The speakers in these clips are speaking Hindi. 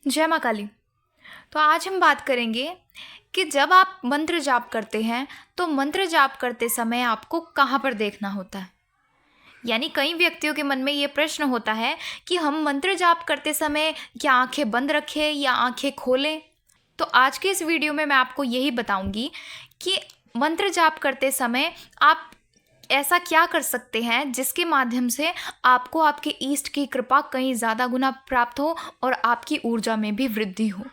जय माँ काली। तो आज हम बात करेंगे कि जब आप मंत्र जाप करते हैं तो मंत्र जाप करते समय आपको कहाँ पर देखना होता है। यानी कई व्यक्तियों के मन में ये प्रश्न होता है कि हम मंत्र जाप करते समय क्या आंखें बंद रखें या आंखें खोलें। तो आज के इस वीडियो में मैं आपको यही बताऊंगी कि मंत्र जाप करते समय आप ऐसा क्या कर सकते हैं जिसके माध्यम से आपको आपके ईष्ट की कृपा कहीं ज़्यादा गुना प्राप्त हो और आपकी ऊर्जा में भी वृद्धि हो।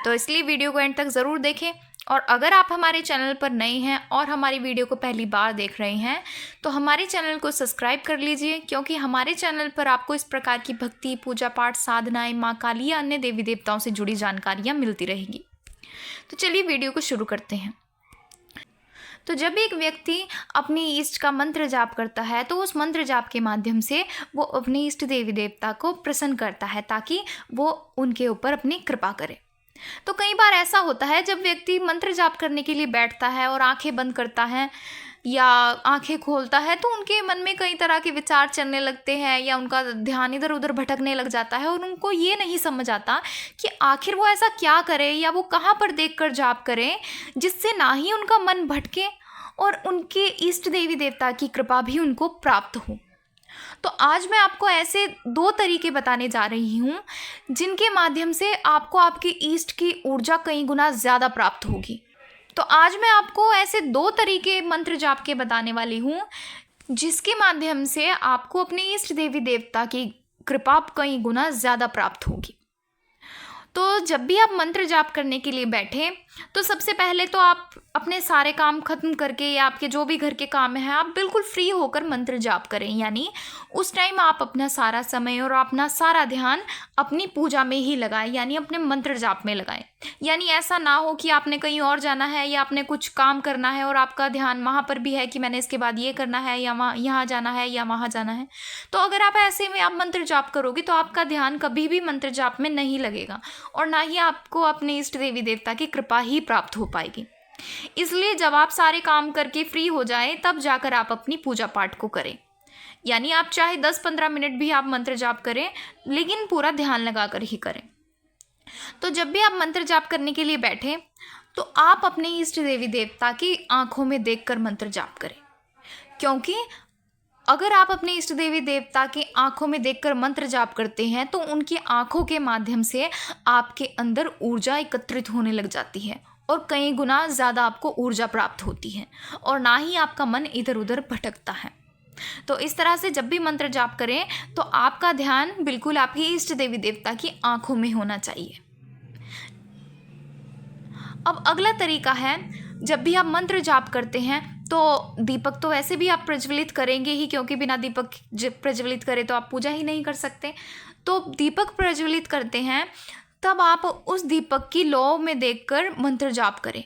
तो इसलिए वीडियो को एंड तक ज़रूर देखें। और अगर आप हमारे चैनल पर नए हैं और हमारी वीडियो को पहली बार देख रहे हैं तो हमारे चैनल को सब्सक्राइब कर लीजिए, क्योंकि हमारे चैनल पर आपको इस प्रकार की भक्ति, पूजा पाठ, साधनाएं, माँ काली या अन्य देवी देवताओं से जुड़ी जानकारियाँ मिलती रहेंगी। तो चलिए वीडियो को शुरू करते हैं। तो जब एक व्यक्ति अपनी इष्ट का मंत्र जाप करता है तो उस मंत्र जाप के माध्यम से वो अपने इष्ट देवी देवता को प्रसन्न करता है ताकि वो उनके ऊपर अपनी कृपा करे। तो कई बार ऐसा होता है जब व्यक्ति मंत्र जाप करने के लिए बैठता है और आंखें बंद करता है या आंखें खोलता है तो उनके मन में कई तरह के विचार चलने लगते हैं या उनका ध्यान इधर उधर भटकने लग जाता है और उनको ये नहीं समझ आता कि आखिर वो ऐसा क्या करे या वो कहाँ पर देखकर जाप करें जिससे ना ही उनका मन भटके और उनके इष्ट देवी देवता की कृपा भी उनको प्राप्त हो। तो आज मैं आपको ऐसे 2 तरीके बताने जा रही हूँ जिनके माध्यम से आपको आपकी ईष्ट की ऊर्जा कई गुना ज़्यादा प्राप्त होगी। तो आज मैं आपको ऐसे 2 तरीके मंत्र जाप के बताने वाली हूँ जिसके माध्यम से आपको अपने इष्ट देवी देवता की कृपा कई गुना ज़्यादा प्राप्त होगी। तो जब भी आप मंत्र जाप करने के लिए बैठें तो सबसे पहले तो आप अपने सारे काम खत्म करके या आपके जो भी घर के काम हैं आप बिल्कुल फ्री होकर मंत्र जाप करें। यानी उस टाइम आप अपना सारा समय और अपना सारा ध्यान अपनी पूजा में ही लगाएं, यानी अपने मंत्र जाप में लगाएं। यानी ऐसा ना हो कि आपने कहीं और जाना है या आपने कुछ काम करना है और आपका ध्यान वहाँ पर भी है कि मैंने इसके बाद ये करना है या वहाँ यहाँ जाना है या वहाँ जाना है। तो अगर आप ऐसे में आप मंत्र जाप करोगे तो आपका ध्यान कभी भी मंत्र जाप में नहीं लगेगा और ना ही आपको अपने इष्ट देवी देवता की कृपा ही प्राप्त हो पाएगी। इसलिए जब आप सारे काम करके फ्री हो जाएं तब जाकर आप अपनी पूजा पाठ को करें। यानी आप चाहे 10-15 मिनट भी आप मंत्र जाप करें लेकिन पूरा ध्यान लगाकर ही करें। तो जब भी आप मंत्र जाप करने के लिए बैठें तो आप अपने इष्ट देवी देवता की आंखों में देखकर मंत्र जाप करें, क्योंकि अगर आप अपने इष्ट देवी देवता की आंखों में देखकर मंत्र जाप करते हैं तो उनकी आंखों के माध्यम से आपके अंदर ऊर्जा एकत्रित होने लग जाती है और कई गुना ज़्यादा आपको ऊर्जा प्राप्त होती है और ना ही आपका मन इधर उधर भटकता है। तो इस तरह से जब भी मंत्र जाप करें तो आपका ध्यान बिल्कुल आपकी इष्ट देवी देवता की आंखों में होना चाहिए। अब अगला तरीका है, जब भी आप मंत्र जाप करते हैं तो दीपक तो वैसे भी आप प्रज्वलित करेंगे ही, क्योंकि बिना दीपक प्रज्वलित करें तो आप पूजा ही नहीं कर सकते। तो दीपक प्रज्वलित करते हैं तब आप उस दीपक की लौ में देखकर मंत्र जाप करें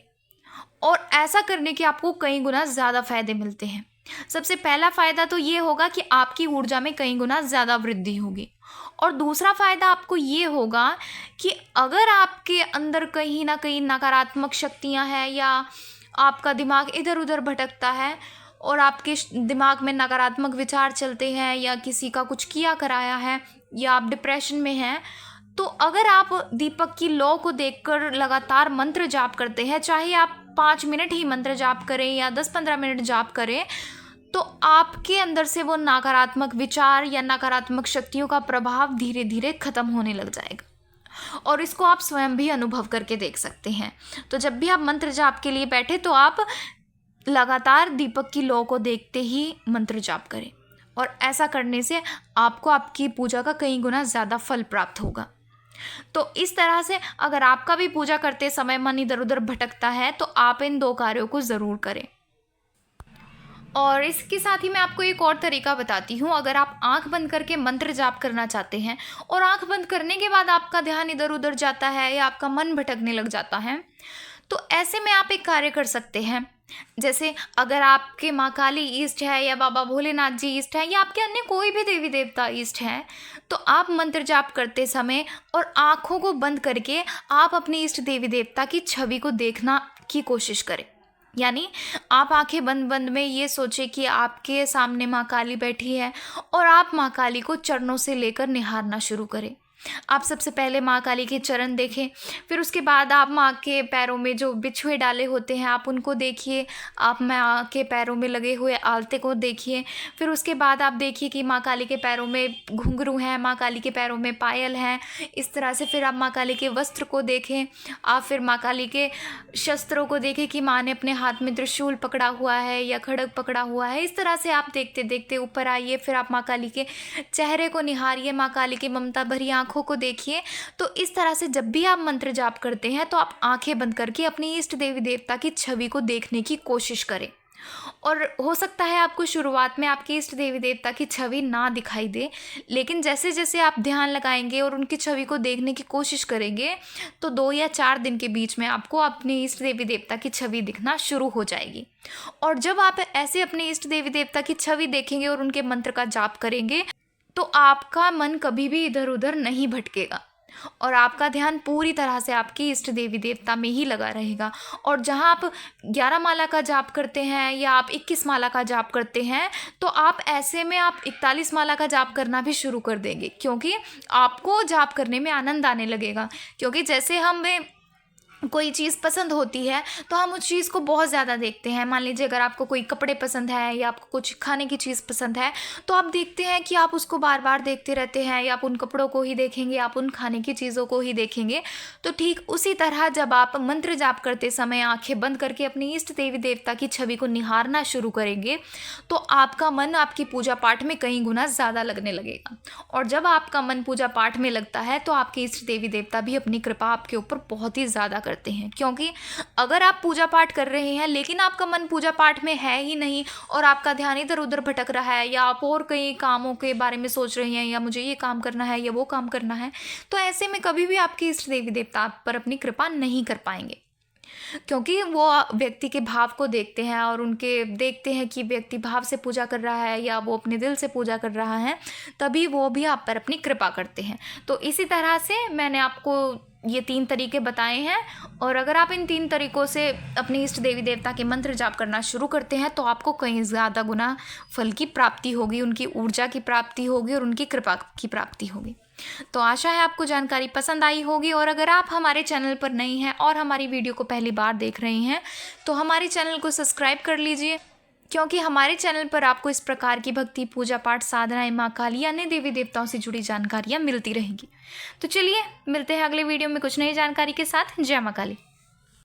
और ऐसा करने के आपको कई गुना ज़्यादा फायदे मिलते हैं। सबसे पहला फ़ायदा तो ये होगा कि आपकी ऊर्जा में कई गुना ज़्यादा वृद्धि होगी और दूसरा फ़ायदा आपको ये होगा कि अगर आपके अंदर कहीं ना कहीं नकारात्मक शक्तियां हैं या आपका दिमाग इधर उधर भटकता है और आपके दिमाग में नकारात्मक विचार चलते हैं या किसी का कुछ किया कराया है या आप डिप्रेशन में हैं, तो अगर आप दीपक की लौ को देखकर लगातार मंत्र जाप करते हैं, चाहे आप 5 मिनट ही मंत्र जाप करें या 10-15 मिनट जाप करें, तो आपके अंदर से वो नकारात्मक विचार या नकारात्मक शक्तियों का प्रभाव धीरे धीरे खत्म होने लग जाएगा और इसको आप स्वयं भी अनुभव करके देख सकते हैं। तो जब भी आप मंत्र जाप के लिए बैठे तो आप लगातार दीपक की लौ को देखते ही मंत्र जाप करें और ऐसा करने से आपको आपकी पूजा का कई गुना ज़्यादा फल प्राप्त होगा। तो इस तरह से अगर आपका भी पूजा करते समय मन इधर उधर भटकता है तो आप इन 2 कार्यों को ज़रूर करें। और इसके साथ ही मैं आपको एक और तरीका बताती हूँ। अगर आप आंख बंद करके मंत्र जाप करना चाहते हैं और आंख बंद करने के बाद आपका ध्यान इधर उधर जाता है या आपका मन भटकने लग जाता है, तो ऐसे में आप एक कार्य कर सकते हैं। जैसे अगर आपके माँ काली ईष्ट है या बाबा भोलेनाथ जी ईष्ट है या आपके अन्य कोई भी देवी देवता ईष्ट है, तो आप मंत्र जाप करते समय और आँखों को बंद करके आप अपने इष्ट देवी देवता की छवि को देखना की कोशिश करें। यानी आप आंखें बंद बंद में ये सोचें कि आपके सामने माँ काली बैठी है और आप माँ काली को चरणों से लेकर निहारना शुरू करें। आप सबसे पहले माँ काली के चरण देखें, फिर उसके बाद आप माँ के पैरों में जो बिछुए डाले होते हैं आप उनको देखिए, आप माँ के पैरों में लगे हुए आलते को देखिए, फिर उसके बाद आप देखिए कि माँ काली के पैरों में घुंघरू हैं, माँ काली के पैरों में पायल हैं, इस तरह से फिर आप माँ काली के वस्त्र को देखें, आप फिर माँ काली के शस्त्रों को देखें कि माँ ने अपने हाथ में त्रिशूल पकड़ा हुआ है या खड्ग पकड़ा हुआ है। इस तरह से आप देखते देखते ऊपर आइए, फिर आप माँ काली के चेहरे को निहारिए, माँ काली की ममता भरी आंखों को देखिए। तो इस तरह से जब भी आप मंत्र जाप करते हैं तो आप आंखें बंद करके अपनी इष्ट देवी देवता की छवि को देखने की कोशिश करें। और हो सकता है आपको शुरुआत में आपकी इष्ट देवी देवता की छवि ना दिखाई दे, लेकिन जैसे जैसे आप ध्यान लगाएंगे और उनकी छवि को देखने की कोशिश करेंगे तो 2 या 4 दिन के बीच में आपको अपनी इष्ट देवी देवता की छवि दिखना शुरू हो जाएगी। और जब आप ऐसे अपने इष्ट देवी देवता की छवि देखेंगे और उनके मंत्र का जाप करेंगे तो आपका मन कभी भी इधर उधर नहीं भटकेगा और आपका ध्यान पूरी तरह से आपकी इष्ट देवी देवता में ही लगा रहेगा। और जहाँ आप 11 माला का जाप करते हैं या आप 21 माला का जाप करते हैं तो आप ऐसे में आप 41 माला का जाप करना भी शुरू कर देंगे, क्योंकि आपको जाप करने में आनंद आने लगेगा। क्योंकि जैसे हमें कोई चीज़ पसंद होती है तो हम उस चीज़ को बहुत ज़्यादा देखते हैं। मान लीजिए अगर आपको कोई कपड़े पसंद है या आपको कुछ खाने की चीज़ पसंद है तो आप देखते हैं कि आप उसको बार बार देखते रहते हैं, या आप उन कपड़ों को ही देखेंगे, आप उन खाने की चीज़ों को ही देखेंगे। तो ठीक उसी तरह जब आप मंत्र जाप करते समय आंखें बंद करके अपनी इष्ट देवी देवता की छवि को निहारना शुरू करेंगे तो आपका मन आपकी पूजा पाठ में कई गुना ज़्यादा लगने लगेगा। और जब आपका मन पूजा पाठ में लगता है तो आपके इष्ट देवी देवता भी अपनी कृपा आपके ऊपर बहुत ही ज़्यादा करते हैं। क्योंकि अगर आप पूजा पाठ कर रहे हैं लेकिन आपका मन पूजा पाठ में है ही नहीं और आपका ध्यान इधर उधर भटक रहा है, या आप और कई कामों के बारे में सोच रहे हैं, या मुझे ये काम करना है या वो काम करना है, तो ऐसे में कभी भी आपकी इष्ट देवी देवता आप पर अपनी कृपा नहीं कर पाएंगे। क्योंकि वो व्यक्ति के भाव को देखते हैं और उनके देखते हैं कि व्यक्ति भाव से पूजा कर रहा है या वो अपने दिल से पूजा कर रहा है, तभी वो भी आप पर अपनी कृपा करते हैं। तो इसी तरह से मैंने आपको ये 3 तरीके बताए हैं, और अगर आप इन 3 तरीकों से अपनी इष्ट देवी देवता के मंत्र जाप करना शुरू करते हैं तो आपको कहीं ज़्यादा गुना फल की प्राप्ति होगी, उनकी ऊर्जा की प्राप्ति होगी और उनकी कृपा की प्राप्ति होगी। तो आशा है आपको जानकारी पसंद आई होगी। और अगर आप हमारे चैनल पर नए हैं और हमारी वीडियो को पहली बार देख रहे हैं तो हमारे चैनल को सब्सक्राइब कर लीजिए, क्योंकि हमारे चैनल पर आपको इस प्रकार की भक्ति, पूजा पाठ, साधनाएं, माँ काली अन्य देवी देवताओं से जुड़ी जानकारियाँ मिलती रहेंगी। तो चलिए मिलते हैं अगले वीडियो में कुछ नई जानकारी के साथ। जय माँ काली।